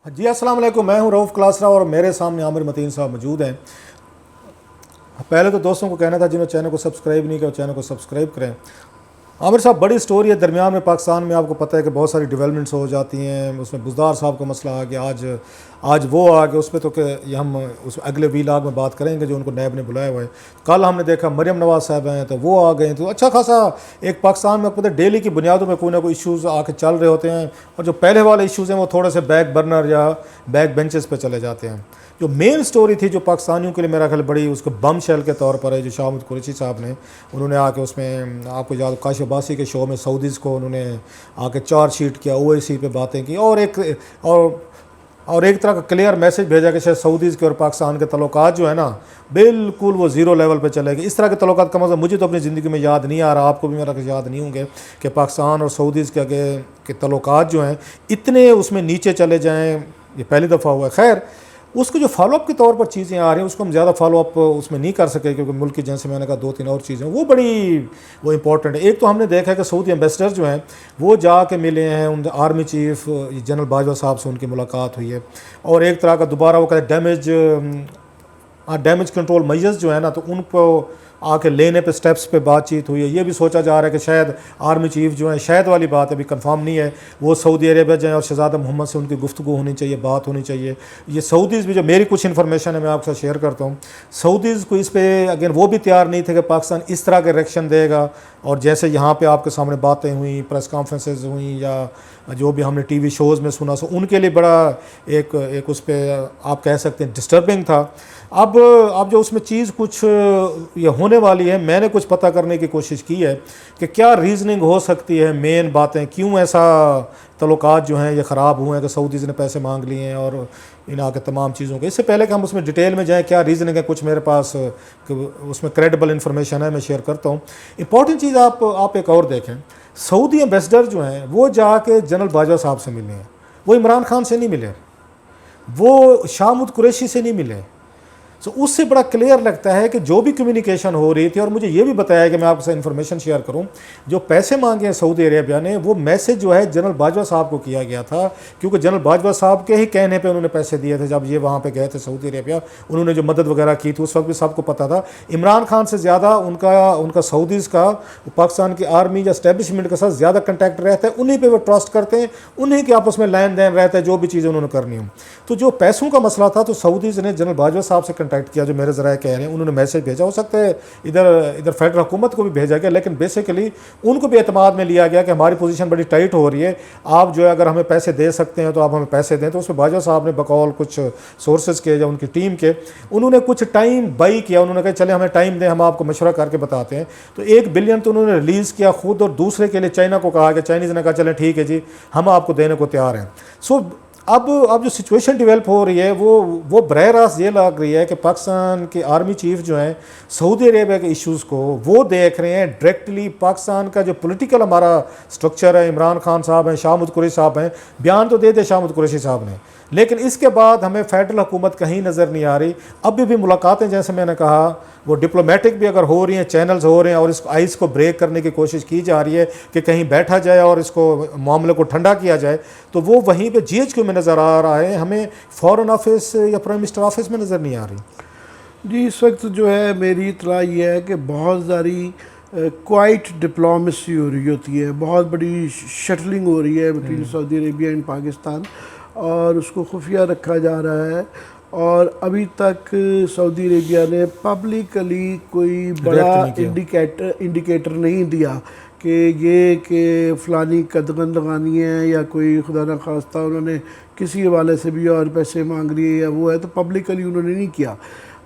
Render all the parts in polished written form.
جی السلام علیکم، میں ہوں رؤف کلاسرا اور میرے سامنے عامر متین صاحب موجود ہیں۔ پہلے تو دوستوں کو کہنا تھا جنہوں نے چینل کو سبسکرائب نہیں کیا چینل کو سبسکرائب کریں۔ عامر صاحب بڑی سٹوری ہے درمیان میں، پاکستان میں آپ کو پتہ ہے کہ بہت ساری ڈیولپمنٹس ہو جاتی ہیں۔ اس میں بزدار صاحب کا مسئلہ آ گیا، آج وہ آ گیا، اس پہ تو کہ یہ ہم اس اگلے ویلاگ میں بات کریں گے جو ان کو نیب نے بلایا ہوا ہے۔ کل ہم نے دیکھا مریم نواز صاحب ہیں تو وہ آ گئے، تو اچھا خاصا ایک پاکستان میں پتہ ڈیلی کی بنیادوں میں کوئی نہ کوئی ایشوز آ کے چل رہے ہوتے ہیں، اور جو پہلے والے ایشوز ہیں وہ تھوڑے سے بیک برنر یا بیک بینچز پہ چلے جاتے ہیں۔ جو مین سٹوری تھی جو پاکستانیوں کے لیے میرا خیال بڑی اس کو بم شیل کے طور پر ہے، جو شاہ محمود قریشی صاحب نے انہوں نے آ کے اس میں آپ کو یاد کاشف عباسی کے شو میں سعودیز کو انہوں نے آ کے چارج شیٹ کیا، او اے سی پہ باتیں کی، اور ایک طرح کا کلیئر میسج بھیجا کہ شاید سعودیز کے اور پاکستان کے تعلقات جو ہے نا بالکل وہ زیرو لیول پہ چلے گئے۔ اس طرح کے تعلقات کم از کم مجھے تو اپنی زندگی میں یاد نہیں آ رہا، آپ کو بھی میرا یاد نہیں ہوں گے کہ پاکستان اور سعودیز کے آگے کے تعلقات جو ہیں اتنے اس میں نیچے چلے جائیں، یہ پہلی دفعہ ہوا ہے۔ خیر اس کو جو فالو اپ کے طور پر چیزیں آ رہی ہیں اس کو ہم زیادہ فالو اپ اس میں نہیں کر سکے، کیونکہ ملک کی جیسے میں نے کہا 2-3 اور چیزیں وہ امپورٹنٹ ہے۔ ایک تو ہم نے دیکھا کہ سعودی ایمبیسڈر جو ہیں وہ جا کے ملے ہیں، in army chief general Bajwa صاحب سے ان کی ملاقات ہوئی ہے، اور ایک طرح کا دوبارہ وہ کہتے ہیں ڈیمیج کنٹرول میجرز جو ہیں نا تو ان کو آ کے لینے پہ سٹیپس پہ بات چیت ہوئی ہے۔ یہ بھی سوچا جا رہا ہے کہ شاید آرمی چیف جو ہیں، شاید والی بات ابھی کنفرم نہیں ہے، وہ سعودی عربیہ جائیں اور شہزادہ محمد سے ان کی گفتگو ہونی چاہیے، بات ہونی چاہیے۔ یہ سعودیز بھی جو میری کچھ انفارمیشن ہے میں آپ کے ساتھ شیئر کرتا ہوں، سعودیز کو اس پہ اگین وہ بھی تیار نہیں تھے کہ پاکستان اس طرح کا ریئیکشن دے گا، اور جیسے یہاں پہ آپ کے سامنے باتیں ہوئیں، پریس کانفرنسز ہوئیں یا جو بھی ہم نے ٹی وی شوز میں سنا، سو ان کے لیے بڑا ایک اس پہ آپ کہہ سکتے ہیں ڈسٹربنگ تھا۔ اب جو اس میں چیز کچھ یہ ہونے والی ہے، میں نے کچھ پتہ کرنے کی کوشش کی ہے کہ کیا ریزننگ ہو سکتی ہے، مین باتیں کیوں ایسا تعلقات جو ہیں یہ خراب ہوئے ہیں کہ سعودیز نے پیسے مانگ لیے ہیں اور ان آ کے تمام چیزوں کے۔ اس سے پہلے کہ ہم اس میں ڈیٹیل میں جائیں کیا ریزننگ ہے، کچھ میرے پاس اس میں کریڈیبل انفارمیشن ہے، میں شیئر کرتا ہوں۔ امپورٹنٹ چیز آپ ایک اور دیکھیں، سعودی ایمبیسڈر جو ہیں وہ جا کے جنرل باجوہ صاحب سے ملے ہیں، وہ عمران خان سے نہیں ملے، وہ شاہ محمود قریشی سے نہیں ملے۔ اس سے بڑا کلیئر لگتا ہے کہ جو بھی کمیونیکیشن ہو رہی تھی، اور مجھے یہ بھی بتایا کہ میں آپ سے انفارمیشن شیئر کروں، جو پیسے مانگے ہیں سعودی عربیہ نے وہ میسج جو ہے جنرل باجوہ صاحب کو کیا گیا تھا، کیونکہ جنرل باجوہ صاحب کے ہی کہنے پہ انہوں نے پیسے دیے تھے۔ جب یہ وہاں پہ گئے تھے سعودی عربیہ، انہوں نے جو مدد وغیرہ کی تھی اس وقت بھی سب کو پتہ تھا۔ عمران خان سے زیادہ ان کا سعودیز کا پاکستان کی آرمی یا اسٹیبلشمنٹ کے ساتھ زیادہ کنٹیکٹ رہتا ہے، انہیں پہ وہ ٹرسٹ کرتے ہیں، انہیں کے آپس میں لین دین رہتا ہے جو بھی چیزیں انہوں نے کرنی ہوں۔ تو جو پیسوں کا مسئلہ تھا تو سعودیز نے جنرل باجوہ صاحب سے کنٹیکٹ کیا، جو میرے ذرائع کہہ رہے ہیں، انہوں نے میسج بھیجا، ہو سکتا ہے ادھر فیڈرل حکومت کو بھی بھیجا گیا، لیکن بیسیکلی ان کو بھی اعتماد میں لیا گیا کہ ہماری پوزیشن بڑی ٹائٹ ہو رہی ہے، آپ جو ہے اگر ہمیں پیسے دے سکتے ہیں تو آپ ہمیں پیسے دیں۔ تو اس میں باجوہ صاحب نے بقول کچھ سورسز کے یا ان کی ٹیم کے انہوں نے کچھ ٹائم بائی کیا، انہوں نے کہا چلے ہمیں ٹائم دیں، ہم آپ کو مشورہ کر کے بتاتے ہیں۔ تو 1 بلین تو انہوں نے ریلیز کیا خود، اور دوسرے کے لیے چائنا کو کہا کہ چائنیز نے کہا چلیں ٹھیک ہے جی ہم آپ کو دینے کو تیار ہیں۔ اب جو سچویشن ڈیولپ ہو رہی ہے وہ براہ راست یہ لگ رہی ہے کہ پاکستان کے آرمی چیف جو ہیں سعودی عربیہ کے ایشوز کو وہ دیکھ رہے ہیں ڈائریکٹلی۔ پاکستان کا جو پولیٹیکل ہمارا سٹرکچر ہے، عمران خان صاحب ہیں، شاہ محمود قریشی صاحب ہیں، بیان تو دے دے شاہ محمود قریشی صاحب نے، لیکن اس کے بعد ہمیں فیڈرل حکومت کہیں نظر نہیں آ رہی۔ اب بھی ملاقاتیں جیسے میں نے کہا وہ ڈپلومیٹک بھی اگر ہو رہی ہیں، چینلز ہو رہے ہیں، اور اس آئس کو بریک کرنے کی کوشش کی جا رہی ہے کہ کہیں بیٹھا جائے اور اس کو معاملے کو ٹھنڈا کیا جائے، تو وہ وہیں پہ جی ایچ کیو میں نظر آ رہا ہے، ہمیں فورن آفس یا پرائم منسٹر آفس میں نظر نہیں آ رہی۔ جی اس وقت جو ہے میری اطلاع یہ ہے کہ بہت ساری کوائٹ ڈپلومیسی ہو رہی ہوتی ہے، بہت بڑی شٹلنگ ہو رہی ہے between Saudi Arabia and Pakistan, اور اس کو خفیہ رکھا جا رہا ہے، اور ابھی تک سعودی عربیہ نے پبلکلی کوئی بڑا انڈیکیٹر نہیں دیا کہ فلانی قدغن لگانی ہے یا کوئی خدا نخواستہ انہوں نے کسی حوالے سے بھی اور پیسے مانگ لیے یا وہ ہے، تو پبلکلی انہوں نے نہیں کیا،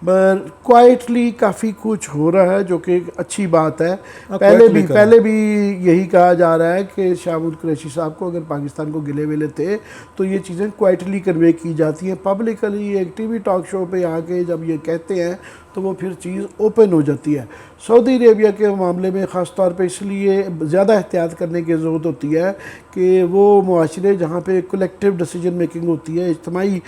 پر کوائٹلی کافی کچھ ہو رہا ہے جو کہ ایک اچھی بات ہے۔ پہلے بھی یہی کہا جا رہا ہے کہ شاہ محمود قریشی صاحب کو اگر پاکستان کو گلے ویلے تھے تو یہ چیزیں کوائٹلی کنوے کی جاتی ہیں، پبلکلی ایک ٹی وی ٹاک شو پہ آ کے جب یہ کہتے ہیں تو وہ پھر چیز اوپن ہو جاتی ہے. سعودی عربیہ کے معاملے میں خاص طور پہ اس لیے زیادہ احتیاط کرنے کی ضرورت ہوتی ہے کہ وہ معاشرے جہاں پہ کولیکٹیو ڈیسیجن میکنگ ہوتی ہے, اجتماعی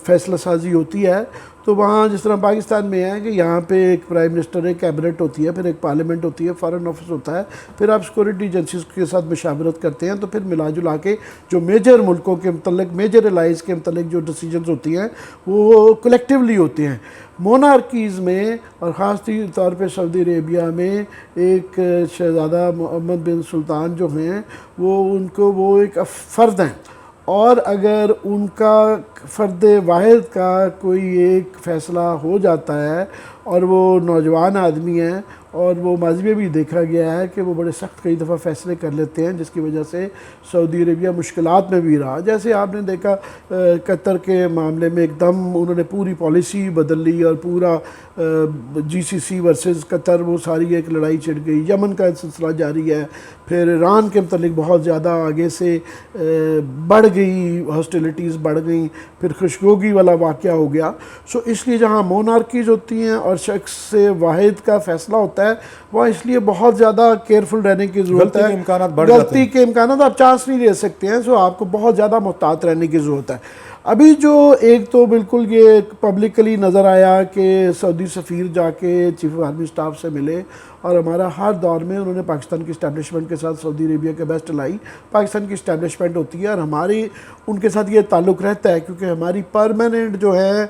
فیصلہ سازی ہوتی ہے, تو وہاں جس طرح پاکستان میں ہے کہ یہاں پہ ایک پرائم منسٹر, ایک کیبنٹ ہوتی ہے, پھر ایک پارلیمنٹ ہوتی ہے, فارن آفس ہوتا ہے, پھر آپ سیکورٹی ایجنسیز کے ساتھ مشاورت کرتے ہیں, تو پھر ملا جلا کے جو میجر ملکوں کے متعلق, میجر الائز کے متعلق جو ڈیسیجنز ہوتی ہیں وہ کلیکٹیولی ہوتے ہیں. مونارکیز میں اور خاص طور پہ سعودی عربیہ میں ایک شہزادہ محمد بن سلطان جو ہیں وہ ایک فرد ہیں, اور اگر ان کا فرد واحد کا کوئی ایک فیصلہ ہو جاتا ہے اور وہ نوجوان آدمی ہیں, اور وہ ماضی میں بھی دیکھا گیا ہے کہ وہ بڑے سخت کئی دفعہ فیصلے کر لیتے ہیں جس کی وجہ سے سعودی عربیہ مشکلات میں بھی رہا. جیسے آپ نے دیکھا قطر کے معاملے میں ایک دم انہوں نے پوری پالیسی بدل لی اور پورا GCC ورسز قطر وہ ساری ایک لڑائی چھڑ گئی. یمن کا سلسلہ جاری ہے, پھر ایران کے متعلق بہت زیادہ آگے سے بڑھ گئی, ہاسٹیلیٹیز بڑھ گئیں, پھر خشکوگی والا واقعہ ہو گیا. اس لیے جہاں مونارکیز ہوتی ہیں اور شخص سے واحد کا فیصلہ ہوتا ہے وہ اس لیے بہت زیادہ کیئرفل رہنے کی ضرورت ہے. غلطی کے امکانات آپ چانس نہیں لے سکتے ہیں, سو آپ کو بہت زیادہ محتاط رہنے کی ضرورت ہے. ابھی جو ایک تو بالکل یہ پبلکلی نظر آیا کہ سعودی سفیر جا کے چیف آف آرمی اسٹاف سے ملے, اور ہمارا ہر دور میں انہوں نے پاکستان کی اسٹیبلشمنٹ کے ساتھ سعودی عربیہ کے بیسٹ لائی. پاکستان کی اسٹیبلشمنٹ ہوتی ہے اور ہماری ان کے ساتھ یہ تعلق رہتا ہے کیونکہ ہماری پرماننٹ جو ہے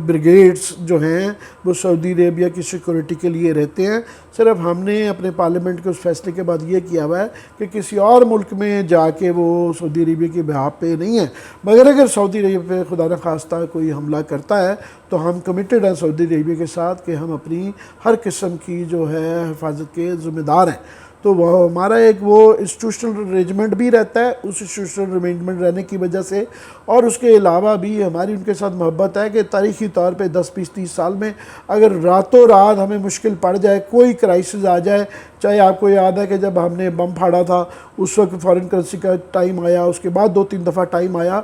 بریگیڈز جو ہیں وہ سعودی عربیہ کی سیکورٹی کے لیے رہتے ہیں. صرف ہم نے اپنے پارلیمنٹ کے اس فیصلے کے بعد یہ کیا ہوا ہے کہ کسی اور ملک میں جا کے وہ سعودی عربیہ کی بہاف پہ نہیں ہے, مگر اگر سعودی عربیہ پہ خدا نخواستہ کوئی حملہ کرتا ہے تو ہم کمیٹڈ ہیں سعودی عربیہ کے ساتھ کہ ہم اپنی ہر قسم کی جو ہے حفاظت کے ذمہ دار ہیں. تو وہ ہمارا ایک وہ انسٹیٹیوشنل ارینجمنٹ بھی رہتا ہے, اس انسٹیٹیوشنل ارینجمنٹ رہنے کی وجہ سے, اور اس کے علاوہ بھی ہماری ان کے ساتھ محبت ہے کہ تاریخی طور پہ 10 20 30 سال میں اگر راتوں رات ہمیں مشکل پڑ جائے, کوئی کرائسس آ جائے, چاہے آپ کو یاد ہے کہ جب ہم نے بم پھاڑا تھا اس وقت فارن کرنسی کا ٹائم آیا, اس کے بعد 2-3 دفعہ ٹائم آیا,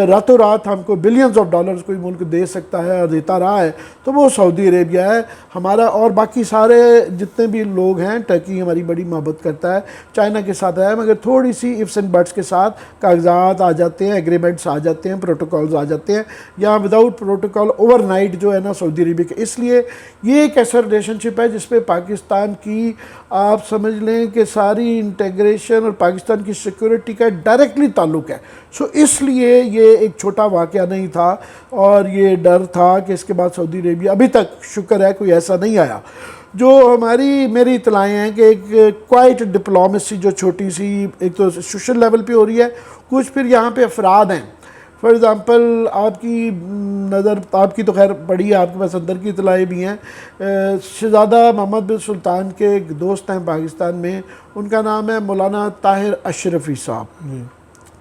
راتوں رات ہم کو بلینز آف ڈالرز کوئی ملک دے سکتا ہے اور دیتا رہا ہے تو وہ سعودی عربیہ ہے ہمارا. اور باقی سارے جتنے بھی لوگ ہیں, ٹرکی ہماری بڑی محبت کرتا ہے, چائنا کے ساتھ ہے, مگر تھوڑی سی ifs and buts کے ساتھ کاغذات آ جاتے ہیں, ایگریمنٹس آ جاتے ہیں, پروٹوکولز آ جاتے ہیں, یا وداؤٹ پروٹوکول اوور نائٹ جو ہے نا سعودی عربیہ کے. اس لیے یہ ایک ایسا ریلیشن شپ ہے جس پہ پاکستان کی آپ سمجھ لیں کہ ساری انٹیگریشن اور پاکستان کی سیکورٹی کا ڈائریکٹلی تعلق ہے. اس لیے یہ ایک چھوٹا واقعہ نہیں تھا, اور یہ ڈر تھا کہ اس کے بعد سعودی عربیہ, ابھی تک شکر ہے کوئی ایسا نہیں آیا. جو میری اطلاعیں ہیں کہ ایک کوائٹ ڈپلومیسی جو چھوٹی سی ایک تو انسٹیٹیوشن لیول پہ ہو رہی ہے, کچھ پھر یہاں پہ افراد ہیں. فار ایگزامپل آپ کی نظر, آپ کی تو خیر پڑی ہے, آپ کے پاس اندر کی اطلاعیں بھی ہیں. شہزادہ محمد بن سلطان کے ایک دوست ہیں پاکستان میں, ان کا نام ہے مولانا طاہر اشرفی صاحب.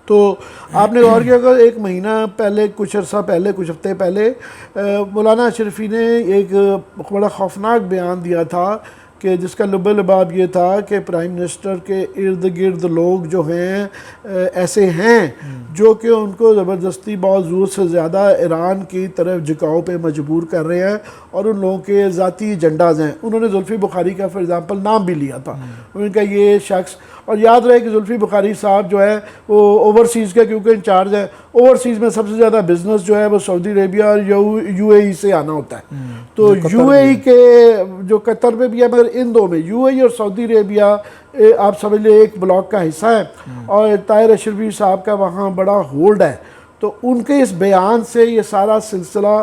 تو آپ نے غور کیا کہ 1 مہینہ پہلے, کچھ عرصہ پہلے, کچھ ہفتے پہلے مولانا اشرفی نے ایک بڑا خوفناک بیان دیا تھا کہ جس کا لب لباب یہ تھا کہ پرائم منسٹر کے ارد گرد لوگ جو ہیں ایسے ہیں جو کہ ان کو زبردستی بہت زور سے زیادہ ایران کی طرف جھکاؤ پہ مجبور کر رہے ہیں, اور ان لوگوں کے ذاتی ایجنڈاز ہیں. انہوں نے زلفی بخاری کا فار ایگزامپل نام بھی لیا تھا, انہوں نے کہا یہ شخص, اور یاد رہے کہ زلفی بخاری صاحب جو ہے وہ اوورسیز کا کیونکہ انچارج ہے, اوورسیز میں سب سے زیادہ بزنس جو ہے وہ سعودی عربیہ اور UAE سے آنا ہوتا ہے. تو UAE کے جو قطر میں بھی ہے, مگر ان دو میں UAE اور سعودی عربیہ آپ سمجھ لیں ایک بلاک کا حصہ ہے, اور طاہر اشرفی صاحب کا وہاں بڑا ہولڈ ہے. تو ان کے اس بیان سے یہ سارا سلسلہ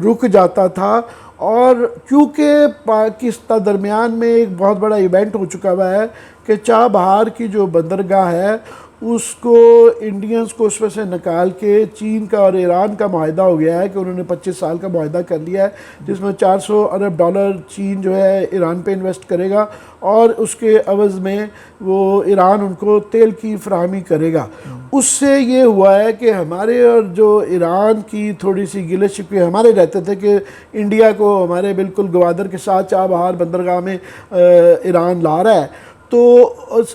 رک جاتا تھا, اور کیونکہ پاکستان درمیان میں ایک بہت بڑا ایونٹ ہو چکا ہوا ہے کہ چاہ بہار کی جو بندرگاہ ہے اس کو انڈینز کو اس میں سے نکال کے چین کا اور ایران کا معاہدہ ہو گیا ہے کہ انہوں نے 25 سال کا معاہدہ کر لیا ہے, جس میں $400 ارب چین جو ہے ایران پہ انویسٹ کرے گا, اور اس کے عوض میں وہ ایران ان کو تیل کی فراہمی کرے گا. اس سے یہ ہوا ہے کہ ہمارے اور جو ایران کی تھوڑی سی گلے شکوے ہمارے رہتے تھے کہ انڈیا کو ہمارے بالکل گوادر کے ساتھ چاہ بہار بندرگاہ میں ایران لا رہا ہے. تو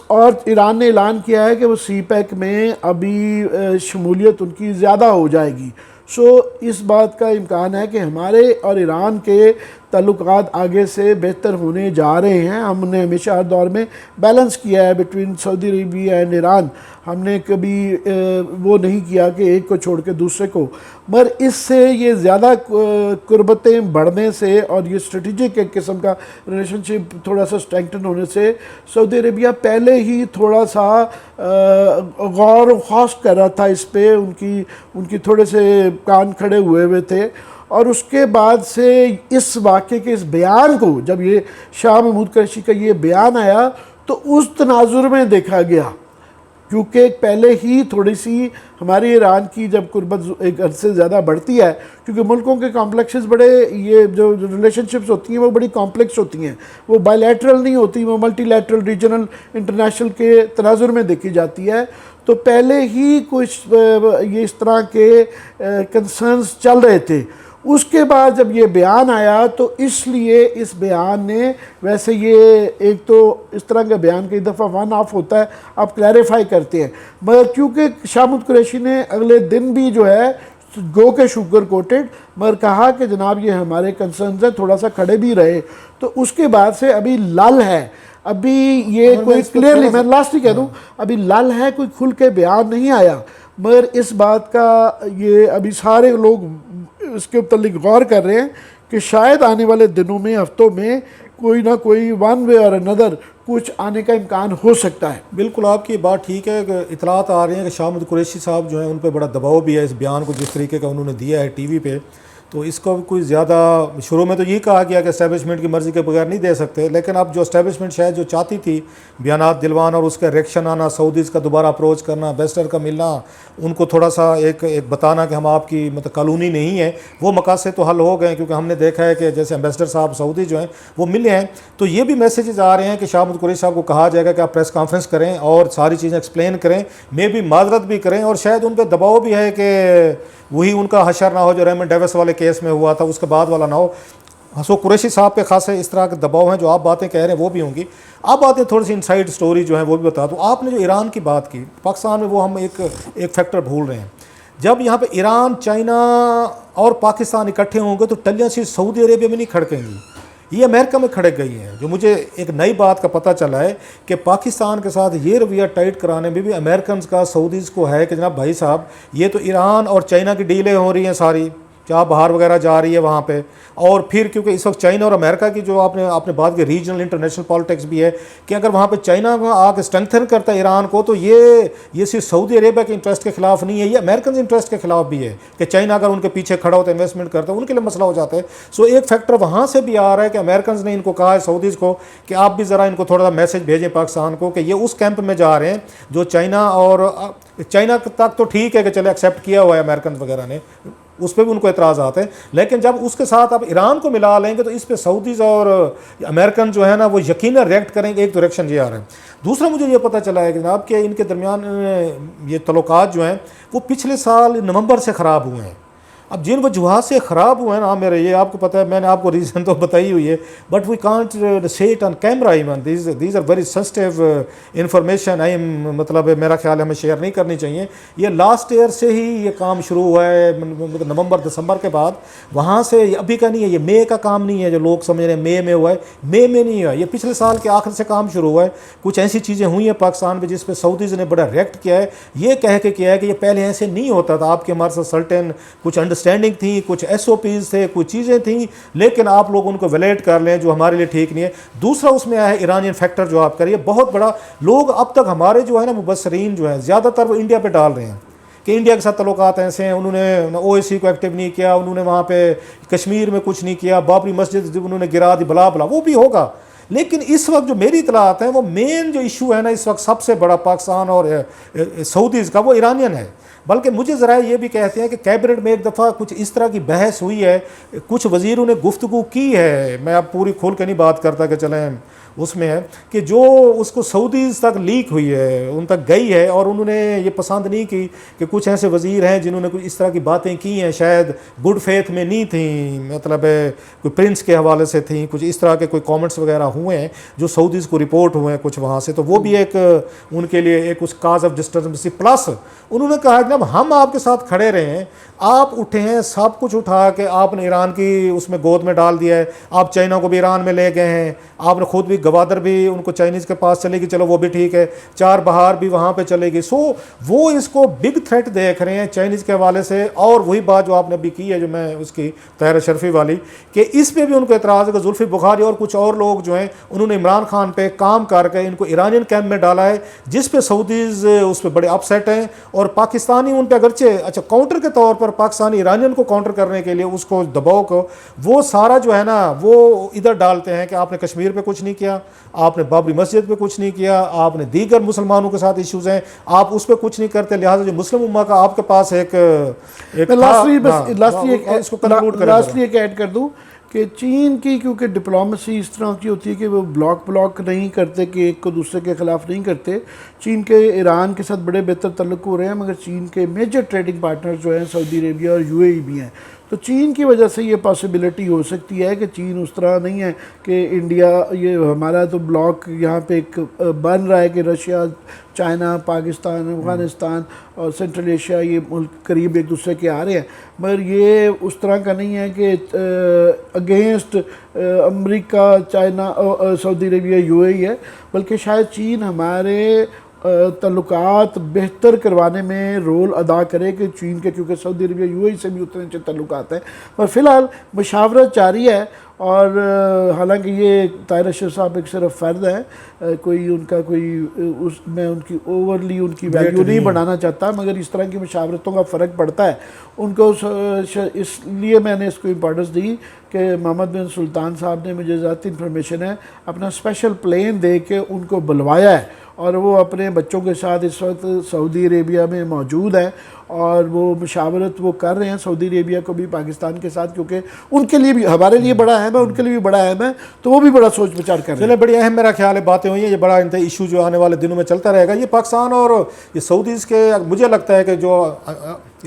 اور ایران نے اعلان کیا ہے کہ وہ سی پیک میں ابھی شمولیت ان کی زیادہ ہو جائے گی. سو اس بات کا امکان ہے کہ ہمارے اور ایران کے تعلقات آگے سے بہتر ہونے جا رہے ہیں. ہم نے ہمیشہ ہر دور میں بیلنس کیا ہے between Saudi Arabia and Iran. ہم نے کبھی وہ نہیں کیا کہ ایک کو چھوڑ کے دوسرے کو. مگر اس سے یہ زیادہ قربتیں بڑھنے سے اور یہ اسٹریٹجک ایک قسم کا ریلیشن شپ تھوڑا سا اسٹرینگتھن ہونے سے سعودی عربیہ پہلے ہی تھوڑا سا غور و خوض کر رہا تھا اس پہ. ان کی تھوڑے سے کان کھڑے ہوئے تھے. اور اس کے بعد سے اس واقعے کے اس بیان کو جب یہ شاہ محمود قریشی کا یہ بیان آیا تو اس تناظر میں دیکھا گیا، کیونکہ پہلے ہی تھوڑی سی ہماری ایران کی جب قربت ایک عرصے سے زیادہ بڑھتی ہے، کیونکہ ملکوں کے کمپلیکسز بڑے، یہ جو ریلیشن شپس ہوتی ہیں وہ بڑی کمپلیکس ہوتی ہیں، وہ بائی لیٹرل نہیں ہوتی، وہ ملٹی لیٹرل ریجنل انٹرنیشنل کے تناظر میں دیکھی جاتی ہے. تو پہلے ہی کچھ یہ اس طرح کے کنسرنز چل رہے تھے. اس کے بعد جب یہ بیان آیا تو اس لیے اس بیان نے، ویسے یہ ایک تو اس طرح کا بیان کئی دفعہ ون آف ہوتا ہے، آپ کلیریفائی کرتے ہیں، مگر کیونکہ شاہ محمود قریشی نے اگلے دن بھی جو ہے گو کے شوگر کوٹڈ، مگر کہا کہ جناب یہ ہمارے کنسرنز ہیں، تھوڑا سا کھڑے بھی رہے. تو اس کے بعد سے ابھی لل ہے، ابھی یہ کوئی کلیئرلی، میں لاسٹ ہی کہہ دوں، ابھی لل ہے، کوئی کھل کے بیان نہیں آیا. مگر اس بات کا یہ ابھی سارے لوگ اس کے متعلق غور کر رہے ہیں کہ شاید آنے والے دنوں میں، ہفتوں میں کوئی نہ کوئی ون وے اور اندر کچھ آنے کا امکان ہو سکتا ہے. بالکل آپ کی بات ٹھیک ہے کہ اطلاعات آ رہی ہیں کہ شاہ محمود قریشی صاحب جو ہیں ان پہ بڑا دباؤ بھی ہے اس بیان کو جس طریقے کا انہوں نے دیا ہے ٹی وی پہ. تو اس کو کوئی زیادہ، شروع میں تو یہ کہا گیا کہ اسٹیبلشمنٹ کی مرضی کے بغیر نہیں دے سکتے، لیکن اب جو اسٹیبلشمنٹ شاید جو چاہتی تھی بیانات دلوانا اور اس کا ریئیکشن آنا، سعودیز کا دوبارہ اپروچ کرنا، بیسٹر کا ملنا، ان کو تھوڑا سا ایک بتانا کہ ہم آپ کی مطلب کالونی نہیں ہیں، وہ مقاصد تو حل ہو گئے ہیں. کیونکہ ہم نے دیکھا ہے کہ جیسے امبیسڈر صاحب سعودی جو ہیں وہ ملے ہیں. تو یہ بھی میسیجز آ رہے ہیں کہ شاہ محمود قریشی صاحب کو کہا جائے گا کہ آپ پریس کانفرنس کریں اور ساری چیزیں ایکسپلین کریں، میں بھی معذرت بھی کریں، اور شاید ان پہ دباؤ بھی ہے کہ وہی ان کا حشر نہ ہو جو ریمنڈ ڈیوس والے کیس میں ہوا تھا، اس کے بعد والا نہ ہو. سو قریشی صاحب پہ خاصے اس طرح کے دباؤ ہیں. جو آپ باتیں کہہ رہے ہیں وہ بھی ہوں گی. آپ باتیں تھوڑی سی انسائڈ سٹوری جو ہے وہ بھی بتا دوں. آپ نے جو ایران کی بات کی، پاکستان میں وہ ہم ایک فیکٹر بھول رہے ہیں. جب یہاں پہ ایران، چائنا اور پاکستان اکٹھے ہوں گے تو ٹلیاں سی سعودی عربیہ میں نہیں کھڑکیں گی، یہ امریکہ میں کھڑک گئی ہیں. جو مجھے ایک نئی بات کا پتہ چلا ہے کہ پاکستان کے ساتھ یہ رویہ ٹائٹ کرانے میں بھی امریکنز کا سعودیز کو ہے کہ جناب بھائی صاحب یہ تو ایران اور چائنا کی ڈیلیں ہو رہی ہیں ساری، کیا باہر وغیرہ جا رہی ہے وہاں پہ. اور پھر کیونکہ اس وقت چائنا اور امریکہ کی جو آپ نے بات کی ریجنل انٹرنیشنل پالیٹکس بھی ہے کہ اگر وہاں پہ چائنا آ کے اسٹرینتھن کرتا ہے ایران کو، تو یہ صرف سعودی عربیہ کے انٹرسٹ کے خلاف نہیں ہے، یہ امریکنز انٹرسٹ کے خلاف بھی ہے کہ چائنا اگر ان کے پیچھے کھڑا ہوتا ہے، انویسٹمنٹ کرتا ہے، ان کے لیے مسئلہ ہو جاتا ہے. سو ایک فیکٹر وہاں سے بھی آ رہا ہے کہ امریکنز نے ان کو کہا ہے سعودیز کو کہ آپ بھی ذرا ان کو تھوڑا سا میسج بھیجیں پاکستان کو کہ یہ اس کیمپ میں جا رہے ہیں جو چائنا تک تو ٹھیک ہے کہ چلے ایکسیپٹ کیا ہوا ہے امریکنز وغیرہ نے، اس پہ بھی ان کو اعتراضات ہیں. لیکن جب اس کے ساتھ آپ ایران کو ملا لیں گے تو اس پہ سعودیز اور امریکن جو ہے نا وہ یقیناً ریئیکٹ کریں گے. ایک تو ریئیکشن یہ آ رہا ہے. دوسرا مجھے یہ پتہ چلا ہے کہ جناب کہ ان کے درمیان یہ تعلقات جو ہیں وہ پچھلے سال نومبر سے خراب ہوئے ہیں. اب جن وجوہات سے خراب ہوئے ہیں نا میرے، یہ آپ کو پتہ ہے، میں نے آپ کو ریزن تو بتائی ہوئی ہے، but we can't see it on camera even. These are very sensitive information. مطلب میرا خیال ہے ہمیں شیئر نہیں کرنی چاہیے. یہ لاسٹ ایئر سے ہی یہ کام شروع ہوا ہے، نومبر دسمبر کے بعد. وہاں سے ابھی کا نہیں ہے، یہ مئی کا کام نہیں ہے جو لوگ سمجھ رہے ہیں مئی میں ہوا ہے، مئی میں نہیں ہوا، یہ پچھلے سال کے آخر سے کام شروع ہوا ہے. کچھ ایسی چیزیں ہوئی ہیں پاکستان میں جس پہ سعودیز نے بڑا ریئیکٹ کیا ہے، یہ کہہ کے کیا ہے کہ یہ پہلے ایسے نہیں ہوتا تھا، آپ کے ہمارے ساتھ سرٹن کچھ انڈرسٹینڈنگ تھی، کچھ ایس او پیز تھے، کچھ چیزیں تھیں، لیکن آپ لوگ ان کو ویلیٹ کر لیں جو ہمارے لیے ٹھیک نہیں ہے. دوسرا اس میں آیا ہے ایرانین فیکٹر جو آپ کریے، بہت بڑا. لوگ اب تک ہمارے جو ہے نا مبصرین جو ہیں زیادہ تر وہ انڈیا پہ ڈال رہے ہیں کہ انڈیا کے ساتھ تعلقات ایسے ہیں، انہوں نے او اے سی کو ایکٹیو نہیں کیا، انہوں نے وہاں پہ کشمیر میں کچھ نہیں کیا، بابری مسجد انہوں نے گرا دی، بلا بلا، وہ بھی ہوگا. لیکن اس وقت جو میری اطلاعات ہیں وہ مین جو ایشو ہے نا اس وقت سب سے بڑا پاکستان اور سعودیز کا وہ ایرانین ہے. بلکہ مجھے ذرائع یہ بھی کہتے ہیں کہ کیبنٹ میں ایک دفعہ کچھ اس طرح کی بحث ہوئی ہے، کچھ وزیروں نے گفتگو کی ہے، میں اب پوری کھول کے نہیں بات کرتا کہ چلیں اس میں ہے کہ جو اس کو سعودیز تک لیک ہوئی ہے، ان تک گئی ہے، اور انہوں نے یہ پسند نہیں کی کہ کچھ ایسے وزیر ہیں جنہوں نے کچھ اس طرح کی باتیں کی ہیں، شاید گڈ فیتھ میں نہیں تھیں، مطلب کوئی پرنس کے حوالے سے تھیں، کچھ اس طرح کے کوئی کامنٹس وغیرہ ہوئے ہیں جو سعودیز کو رپورٹ ہوئے ہیں کچھ وہاں سے، تو وہ بھی ایک ان کے لیے ایک اس کاز آف ڈسٹربنس۔ پلس انہوں نے کہا کہ جب ہم آپ کے ساتھ کھڑے رہے ہیں، آپ اٹھے ہیں سب کچھ اٹھا کے آپ نے ایران کی اس میں گود میں ڈال دیا ہے، آپ چائنا کو بھی ایران میں لے گئے ہیں، آپ نے خود بھی گوادر بھی ان کو چائنیز کے پاس چلے گی، چلو وہ بھی ٹھیک ہے، چار بہار بھی وہاں پہ چلے گی۔ سو وہ اس کو بگ تھریٹ دیکھ رہے ہیں چائنیز کے حوالے سے۔ اور وہی بات جو آپ نے ابھی کی ہے، جو میں اس کی طاہر اشرفی والی، کہ اس پہ بھی ان کو اعتراض ہے کہ زلفی بخاری اور کچھ اور لوگ جو ہیں انہوں نے عمران خان پہ کام کر کے ان کو ایرانین کیمپ میں ڈالا ہے، جس پہ سعودیز اس پہ بڑے اپسیٹ ہیں، اور پاکستانی ان پہ اگرچہ اچھا کاؤنٹر کے طور پر پاکستانی ایرانین کو کاؤنٹر کرنے کے لیے اس کو دباؤ کو وہ سارا جو ہے نا وہ ادھر ڈالتے ہیں کہ آپ نے کشمیر پہ کچھ نہیں کیا، آپ نے بابری مسجد پہ کچھ نہیں کیا، آپ نے دیگر مسلمانوں کے ساتھ ایشوز ہیں آپ اس پہ کچھ نہیں کرتے، لہٰذا جو مسلم امہ کا آپ کے پاس لاسٹلی ایک ایڈ کر دوں کہ چین کی کیونکہ ڈپلومیسی اس طرح کی ہوتی ہے کہ وہ بلاک نہیں کرتے، کہ ایک کو دوسرے کے خلاف نہیں کرتے۔ چین کے ایران کے ساتھ بڑے بہتر تعلق ہو رہے ہیں، مگر چین کے میجر ٹریڈنگ پارٹنر جو ہیں سعودی عربیہ اور یو اے ای بھی ہیں، تو چین کی وجہ سے یہ پاسبلٹی ہو سکتی ہے کہ چین اس طرح نہیں ہے کہ انڈیا، یہ ہمارا تو بلاک یہاں پہ ایک بن رہا ہے کہ رشیا، چائنا، پاکستان، افغانستان اور سینٹرل ایشیا، یہ ملک قریب ایک دوسرے کے آ رہے ہیں، مگر یہ اس طرح کا نہیں ہے کہ اگینسٹ امریکہ، چائنا، سعودی عربیہ، یو اے ای ہے، بلکہ شاید چین ہمارے تعلقات بہتر کروانے میں رول ادا کرے کہ چین کے، کیونکہ سعودی عربیہ یو اے ای سے بھی اتنے اچھے تعلقات ہیں، پر فی الحال مشاورت جاری ہے۔ اور حالانکہ یہ طاہر اشرف صاحب ایک صرف فرد ہیں، کوئی ان کا کوئی میں ان کی اوورلی ان کی ویلیو نہیں بڑھانا چاہتا، مگر اس طرح کی مشاورتوں کا فرق پڑتا ہے ان کو، اس لیے میں نے اس کو امپورٹنس دی کہ محمد بن سلطان صاحب نے، مجھے ذاتی انفارمیشن ہے، اپنا اسپیشل پلین دے کے ان کو بلوایا ہے، اور وہ اپنے بچوں کے ساتھ اس وقت سعودی عربیہ میں موجود ہیں، اور وہ مشاورت وہ کر رہے ہیں سعودی عربیہ کو بھی پاکستان کے ساتھ، کیونکہ ان کے لیے بھی، ہمارے لیے بڑا اہم ہے، ان کے لیے بھی بڑا اہم ہے، تو وہ بھی بڑا سوچ بچار کر رہے ہیں۔ چلے بڑی اہم میرا خیال ہے باتیں ہوئی ہیں، یہ بڑا ایشو جو آنے والے دنوں میں چلتا رہے گا۔ یہ پاکستان اور یہ سعودیز کے، مجھے لگتا ہے کہ جو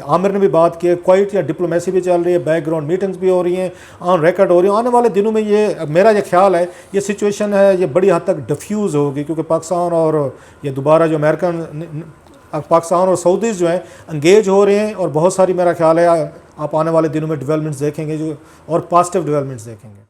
عامر نے بھی بات کی ہے، کوائٹ یا ڈپلومیسی بھی چل رہی ہے، بیک گراؤنڈ میٹنگز بھی ہو رہی ہیں، آن ریکارڈ ہو رہی ہیں، آنے والے دنوں میں یہ میرا یہ خیال ہے یہ سچویشن ہے یہ بڑی حد تک ڈیفیوز ہوگی، کیونکہ پاکستان اور یہ دوبارہ جو امریکن، پاکستان اور سعودیز جو ہیں انگیج ہو رہے ہیں، اور بہت ساری میرا خیال ہے آپ آنے والے دنوں میں ڈیولپمنٹس دیکھیں گے جو، اور پازیٹیو ڈیولپمنٹس دیکھیں گے۔